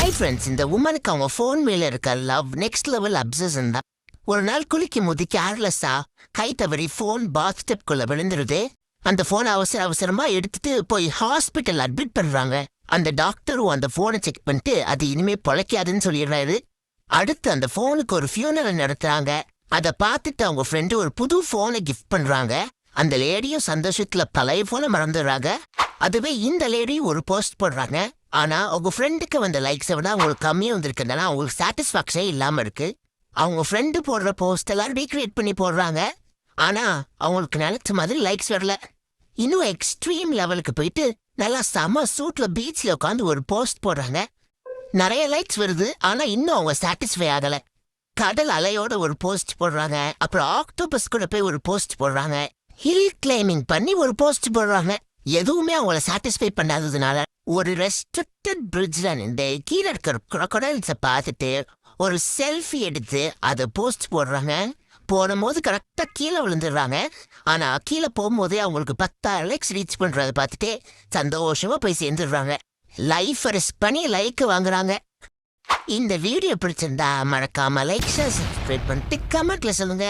Hi friends, இந்த உமனுக்கு அவங்க ஃபோன் மேல இருக்க லவ் நெக்ஸ்ட் லெவல் அப்சஷன் தான். ஒரு நாள் குளிக்கும் போது கேர்லெஸ்ஸா கை தவறி ஃபோன் பாத் ஸ்டெப்குள்ள விழுந்துருது. அந்த ஃபோனை அவசரமா எடுத்துட்டு போய் ஹாஸ்பிட்டல் அட்மிட் பண்றாங்க. அந்த டாக்டரும் அந்த ஃபோனை செக் பண்ணிட்டு அது இனிமே பொழைக்காதுன்னு சொல்லிடுறாரு. அடுத்து அந்த ஃபோனுக்கு ஒரு ஃபியூனரல் நடத்துறாங்க. அதை பார்த்துட்டு அவங்க ஃப்ரெண்டு ஒரு புது ஃபோனை கிஃப்ட் பண்றாங்க. அந்த லேடியும் சந்தோஷத்துல பழைய ஃபோனை மறந்துடுறாங்க. அதுவே இந்த லேடியும் ஒரு போஸ்ட் போடுறாங்க. ஆனா அவங்க ஃப்ரெண்டுக்கு வந்த லைக்ஸை விட அவங்களுக்கு கம்மியாக வந்திருக்குனால அவங்களுக்கு சாட்டிஸ்ஃபேக்ஷனே இல்லாமல் இருக்கு. அவங்க ஃப்ரெண்டு போடுற போஸ்ட் எல்லாம் ரீக்ரியேட் பண்ணி போடுறாங்க. ஆனா அவங்களுக்கு நினைச்ச மாதிரி லைக்ஸ் வரல. இன்னும் எக்ஸ்ட்ரீம் லெவலுக்கு போயிட்டு நல்லா செம சூட்ல பீச்ல உட்காந்து ஒரு போஸ்ட் போடுறாங்க. நிறைய லைக்ஸ் வருது. ஆனா இன்னும் அவங்க சாட்டிஸ்ஃபை ஆகல. கடல் அலையோட ஒரு போஸ்ட் போடுறாங்க. அப்புறம் ஆக்டோபஸ் கூட போய் ஒரு போஸ்ட் போடுறாங்க. ஹில் கிளைம்பிங் பண்ணி ஒரு போஸ்ட் போடுறாங்க. எதுவுமே அவங்கள சாட்டிஸ்ஃபை பண்ணாததுனால ஒரு ரெஸ்ட்ரிக்டட் பிரிட்ஜ்ல நின்று கீழே இருக்கிற crocodiles பார்த்துட்டு ஒரு செல்ஃபி எடுத்து அதை போஸ்ட் போடுறாங்க. போடும்போது கரெக்டா கீழே விழுந்துடுறாங்க. ஆனா கீழே போகும்போதே அவங்களுக்கு 10,000 லைக்ஸ் ரீச் பண்றதை பார்த்துட்டு சந்தோஷமா போய் சேர்ந்துடுறாங்க. லைஃப் ரிஸ்க் பண்ணி லைக் வாங்குறாங்க. இந்த வீடியோ பிடிச்சிருந்தா மறக்காம லைக் சப்ஸ்கிரைப் பண்ணிட்டு கமெண்ட்ல சொல்லுங்க.